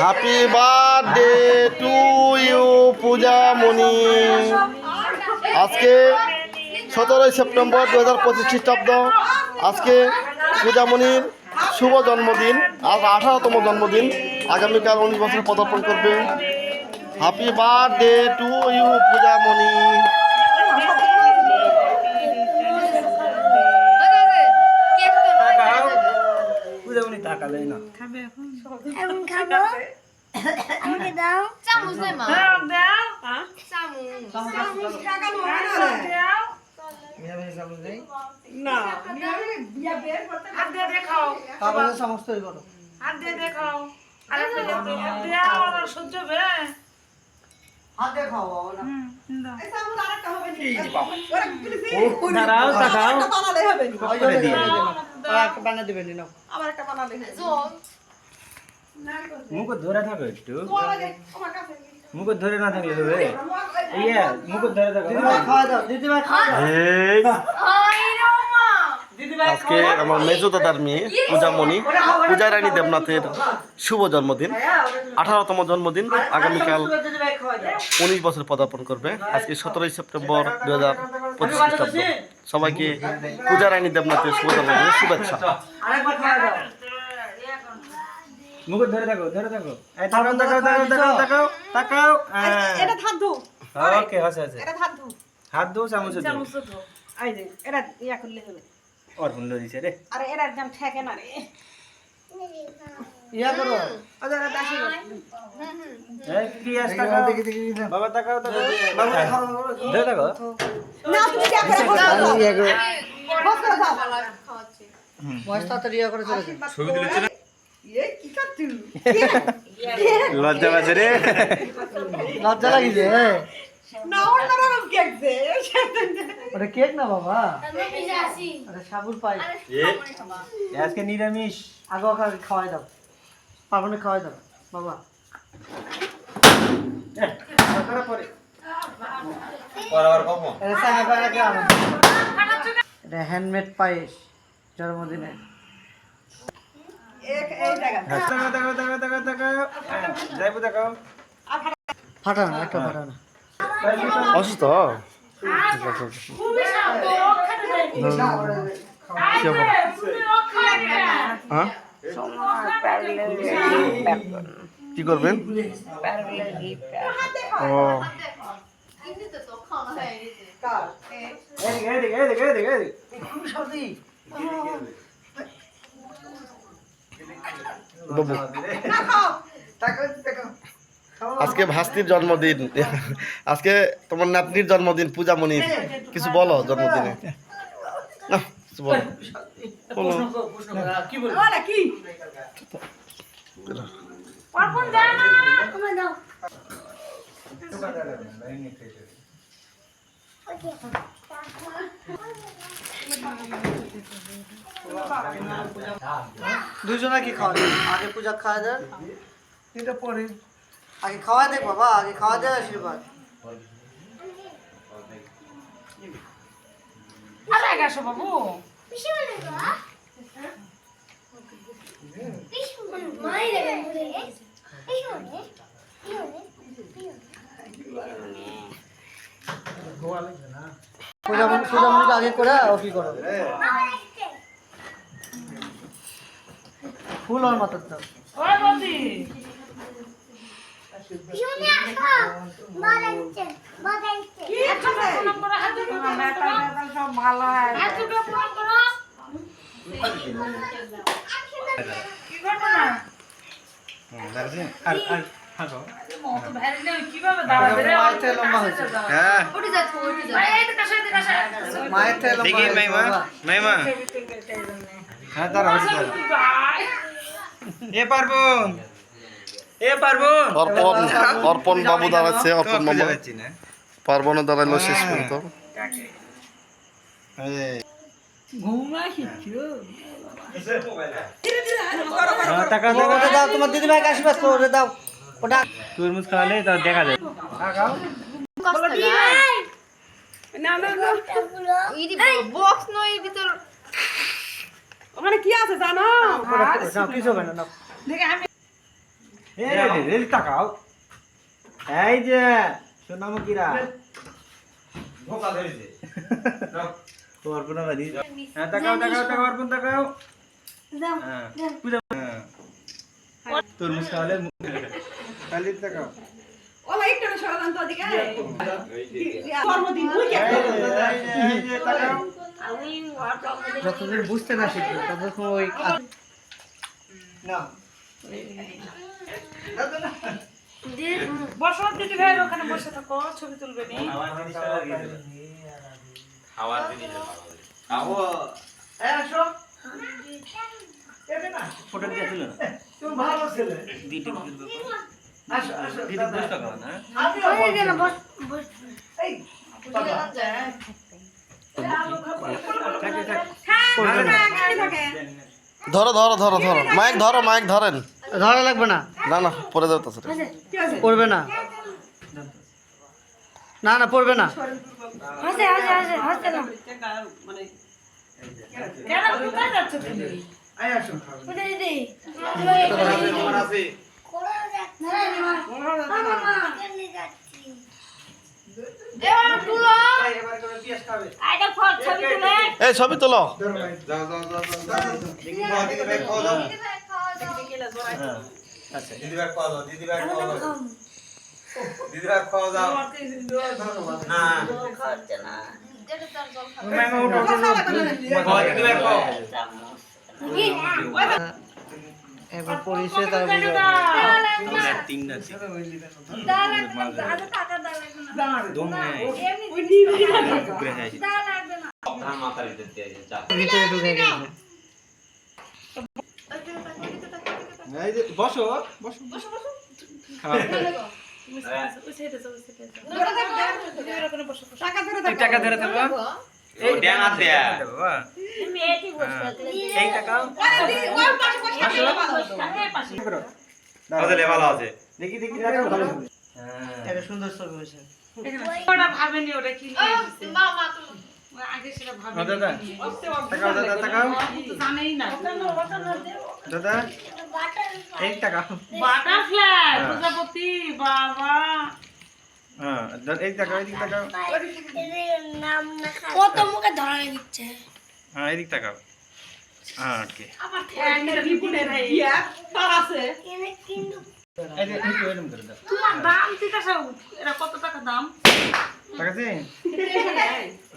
Happy birthday to you Pujamoni. আজকে 17 September 2025 খ্রিস্টাব্দ। আজকে পূজামণির শুভ জন্মদিন, আজ 18তম জন্মদিন। আগামীকাল 19 বছর পদার্পণ করবে। Happy birthday to you Pujamoni. Pujamoni তাকালেই না খাবে এখন খাবো আমাকে দাও চামচ দে মা দাও হ্যাঁ চামচ টাকানো হয় না দাও মিয়াবে চামচ দেই না বিয়া বের করতে হাত দিয়ে দেখাও তারপরে চামচ তৈরি করো হাত দিয়ে দেখাও আরে দাও আর সহ্য হবে হাত দিয়ে খাও বাবা না দাও এই চামচ আরেকটা হবে নি ও দাঁড়াও তাকাও বানালে হবে নি ওই দিয়ে আরেকটা বানিয়ে দিবেন নাও আবার একটা বানালে হবে মুখ ধরে থাকো একটু মুখ ধরে না থাকলে হবে ইয়া মুখ ধরে থাকো দিদিভাই খাওয়া দাও দিদিভাই খাওয়া দাও এই দিদিভাই আজকে আমার মেজো দাদার মেয়ে পূজামণি, পূজা রানী দেবনাথের শুভ জন্মদিন, 18তম জন্মদিন। আগামীকাল দিদিভাই খাওয়া দাও 19 বছর পদার্পণ করবে। আজকে 17 সেপ্টেম্বর 2025 খ্রিস্টাব্দ। সবাইকে পূজা রানী দেবনাথের শুভ জন্মদিনের শুভেচ্ছা। আরেকবার খাওয়া দাও মুখ ধরে থাকো এই তাকাও তাকাও তাকাও তাকাও তাকাও তাকাও এটা হাত ধো ওকে আছে আছে এটা হাত ধো হাত দাও চামচ দাও চামচ ধো আই দে এটা ইয়া করলে হবে আর বন্ধ দিছে রে আরে এর একদম ঠেকে না রে ইয়া করো আরে দাসি এই কি আছে তাকাও দেখি বাবা তাকাও তাকাও বাবা খাও ধরে থাকো না তুমি কি করে বলছো ইয়া করো বস করে দাও মস্ত তাড়াতাড়ি ইয়া করে চলে যাও ছবি তুলেছ না এই কি করছিস লজ্জা পাচ্ছে রে লজ্জা লাগিছে না ওর নরম কেক দে ওটা কেক না বাবা আরে সাবুর পাই আজকে নিরামিষ আগো খাওয়াই দাও পাবনে খাওয়াই দাও বাবা তারপরে পরে পরাবার কম এটা সামনে পায়রা কে আনো এটা হ্যান্ডমেড পায়েস জন্মদিনে এই জায়গা তাকাও তাকাও তাকাও তাকাও তাকাও যাইবো তাকাও ফাটানো একটা ফাটানো অসুস্থ? খুবই শান্ত খাতে দেয় কি হবে? হ্যাঁ কি করবেন? ও এদিকে এদিকে এদিকে এদিকে এদিকে খুব সর্দি বাবু টাকা টাকা আজকে ভাস্তির জন্মদিন, আজকে তোমার নাতনির জন্মদিন পূজামণির। কিছু বলো জন্মদিনে, না কিছু বলো। কি বলবো ওরা কি পারপন যায় না তুমি দাও দুজনে কি খাওয়া দেয় আগে পূজা খাওয়া দেয় এটা পরে আগে খাওয়া দেখ বাবা আগে খাওয়া দেয় আশীর্বাদ আরে গেছো বাবু পূজামণিকে আগে করে ও কি করো ফুল আর মাথার দাও ওই বন্ধি কি খাবে নম্বর হাত ধরে সব ভালো হয় হাত ধরে ফোন করো কি করবে না আর আর হাগো মত ভারী না কিভাবে দাঁড়া রে মায়ের থেকে লম্বা হয়েছে হ্যাঁ উঠে যা এই তো কাছে মায়ের থেকে লম্বা দেখি হয়েছে মাইমা বাবা। মাইমা হ্যাঁ তারা হচ্ছে এ পারবন অর্পণ অর্পণ বাবু দাঁড়াচ্ছে, অর্পণ মামা যাচ্ছি না পার্বণও দাঁড়াইলো শেষ পর্যন্ত। ঘুমা শিখছো টাকা ওটা দাও তোমার দিদি ভাইকে আশীর্বাদ করো ওটা দাও ওটা তরমুজ খাওয়ালে তা দেখা যায় খাও না না না বক্স নয় ভিতর ওখানে কি আছে জানো নাও, কিছু হবে না, নাও। এই তাকাও এই যে সোনামুখীরা ভোকা ধরেছে অর্পণ বাড়ি হ্যাঁ তাকাও তাকাও তাকাও অর্পণ তাকাও হ্যাঁ পূজা হ্যাঁ তরমুজ খাওয়ালে কালি তাকাও এই যে তাকাও যতদিন বুঝতে না শিখবে ততক্ষণ ওই না বসন্ত দিদি ভাইয়ের ওখানে বসে থাকো ছবি তুলবে নি আমার জিনিসটা লাগিয়ে দিল খাওয়ার জিনিস আসো ফটো দিয়ে তুলো না তুমি ভালো ছেলে দিদি আসো আসো দিদি বুঝতে পারো না আমি হয়ে গেল বস বস এই বাবা থাকে থাকে ধরো ধরো ধরো ধরো মাইক ধরো মাইক ধরেন ধরা লাগবে না না না পরে যাবে তো পড়বে না না না পড়বে না হাসে হাসে হাসে হাসতে না কেন কোথায় যাচ্ছ তুমি আয় আসো বুঝে দিদি তোমার আছে কোলা যাচ্ছে মামা কেমনে যাচ্ছি এবার তুলো এই এবার করে পিয়াজ খাবে আইটা ফল ছবি তুলে এই ছবি তোলো ধরো ভাই যাও যাও যাও যাও দিদি ভাই খাওয়া দাও হ্যাঁ আচ্ছা দিদি ভাই খাওয়া দাও দিদি ভাই খাওয়া দাও দিদি ভাই খাওয়া দাও না মামা উঠো খাওয়া দিদি ভাই খাও এবার পরিচয় তার বুঝে তিন না টাকা দাও দম নাই ঘুরে যাই ভিতরে ঢুকে গেছে এই যে বসো বসো খাওয়া টাকা ধরে দেবো এই ড্যান আর দেয়া এই টাকা তাহলে ভালো আছে দেখি দেখি টাকা ভালো একটা সুন্দর ছবি হয়েছে ওটা ভাবেনি ওটা কি নিয়ে এসেছে আগে সেটা ভাবেনি দাদা টাকা দাদা টাকা তো জানেই না দাদা এই টাকা বাটারফ্লাই প্রজাপতি বাবা হ্যাঁ এই টাকা এই টাকা নাম না কত মুখে ধরা দিচ্ছে হ্যাঁ এই টাকা হ্যাঁ ওকে আবার একটা রিপোর্টে ইয়া তার আছে এনে কিন্তু এই যে একটু এরকম করে দাও তোমার দাম ঠিক আছে এটা কত টাকা দাম টাকা আছে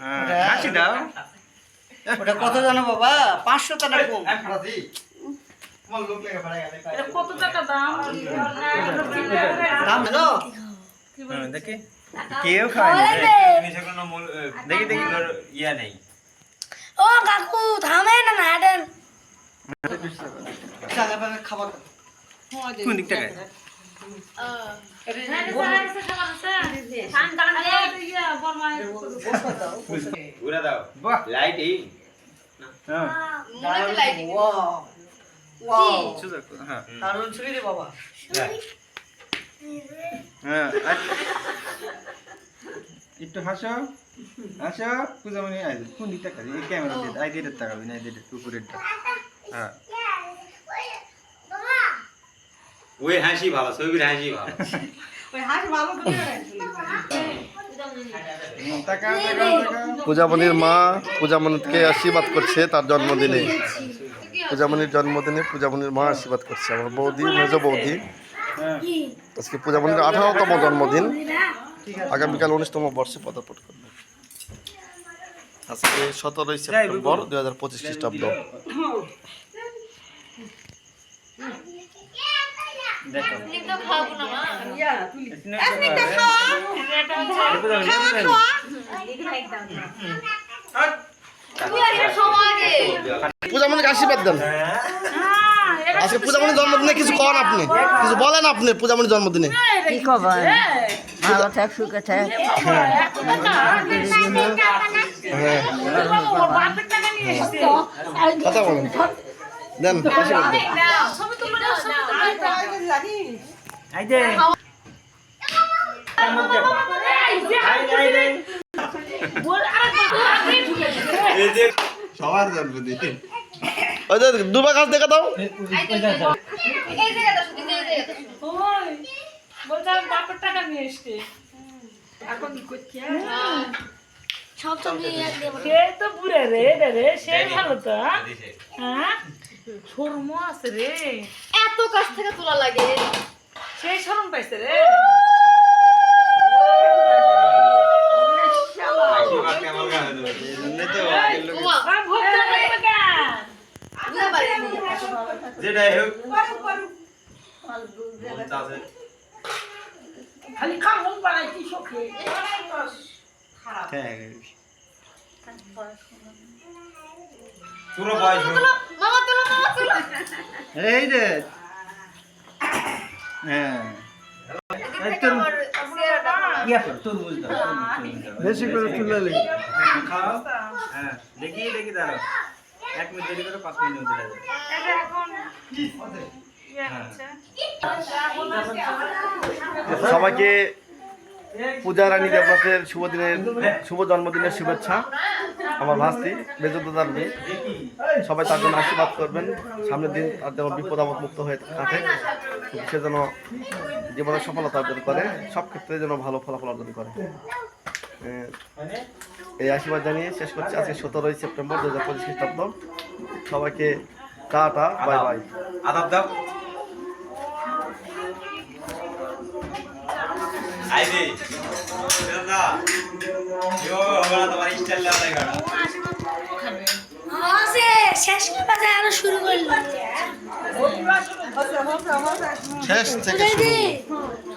হ্যাঁ হাসি দাও ওটা কত জানো বাবা 500 টাকা কম এটা কত টাকা দাম দাম জানো হ্যাঁ দেখি কেউ খায় না জিনিসের কোনো মূল দেখি দেখি ইয়া নেই ও কাকু থামে না নাডেন টাকা পাবে খাবার কোন দিক থেকে ঘুরে দাও বাহ লাইটিং হ্যাঁ ওয়াও ওয়াও সুন্দর হ্যাঁ দারুণ ছবি রে বাবা হ্যাঁ একটু হাসো হাসো পূজামণি আই কোন দিকটা কাজ এই ক্যামেরা দিয়ে আই দিয়ে তাকাবি না এই দিয়ে উপরেরটা হ্যাঁ ওই হাসি ভালো ছবির হাসি ভালো টাকা টাকা টাকা পূজামণির মা পূজামণিকে আশীর্বাদ করছে তার জন্মদিনে পূজামণির জন্মদিনে পূজামণির মা আশীর্বাদ করছে আমার বৌদি মেজ বৌদি হ্যাঁ আজকে পূজামণির 18তম জন্মদিন আগামীকাল 19তম বর্ষে পদার্পণ করবে আজকে 17ই সেপ্টেম্বর 2025 খ্রিস্টাব্দ দেখো পূজামণিকে আশীর্বাদ দেন আজকে পূজামণির জন্মদিনে কিছু করেন আপনি কিছু বলেন আপনি পূজামণির জন্মদিনে কি খবর ভালো থাক সুখে থাক কথা বলেন দেন আশীর্বাদ দেন আই দে এই যে সবার জন্মদিন ওই যে দুবা গাছ দেখে দাও। ওই বলছে আমি বাপের টাকা নিয়ে এসছি সব ছবি এক দেব সে তো বুড়ে রে রে সে ভালো তো হ্যাঁ শরম আছে রে এত কাছ থেকে তোলা লাগে সেই শরম পাইছে রে আশীর্বাদ কেমন গায়ে দেবে এজন্যই তো ওমা আর ভোট লাগবে কেন বুঝা পারিনি যেটাই হোক মনটা আছে। খালি খাবো বানাই কি শোকে হ্যাঁ পুরো বয়স হোক। মামা তোলো এই যে হ্যাঁ আমার চেহারাটা ইয়া কর তরমুজ দাও বেশি করে তুলে খাও হ্যাঁ দেখি দাঁড়াও 1 মিনিট দেরি করে 5 মিনিট মধ্যে যাবে এটা এখন ইয়ে হচ্ছে সবাইকে পূজা রানী দেবনাথের শুভ জন্মদিনের শুভেচ্ছা। আমার ভাস্তি বেজদাদার মেয়ে, সবাই তার জন্য আশীর্বাদ করবেন। সামনের দিন তার যেন বিপদ আপদ মুক্ত হয়ে থাকে, সে যেন জীবনের সফলতা অর্জন করে, সব ক্ষেত্রে যেন ভালো ফলাফল অর্জন করে। এই আশীর্বাদ জানিয়ে শেষ করছি। আজকে 17ই সেপ্টেম্বর 2025 খ্রিস্টাব্দ। সবাইকে টাটা, বাই বাই। আদাব দাও আইবে বেদা ইয়ো হবলা তোমার স্টাইল লাগা গাড়া আছে শেষ বাজে আরো শুরু করলো শেষ থেকে শুরু।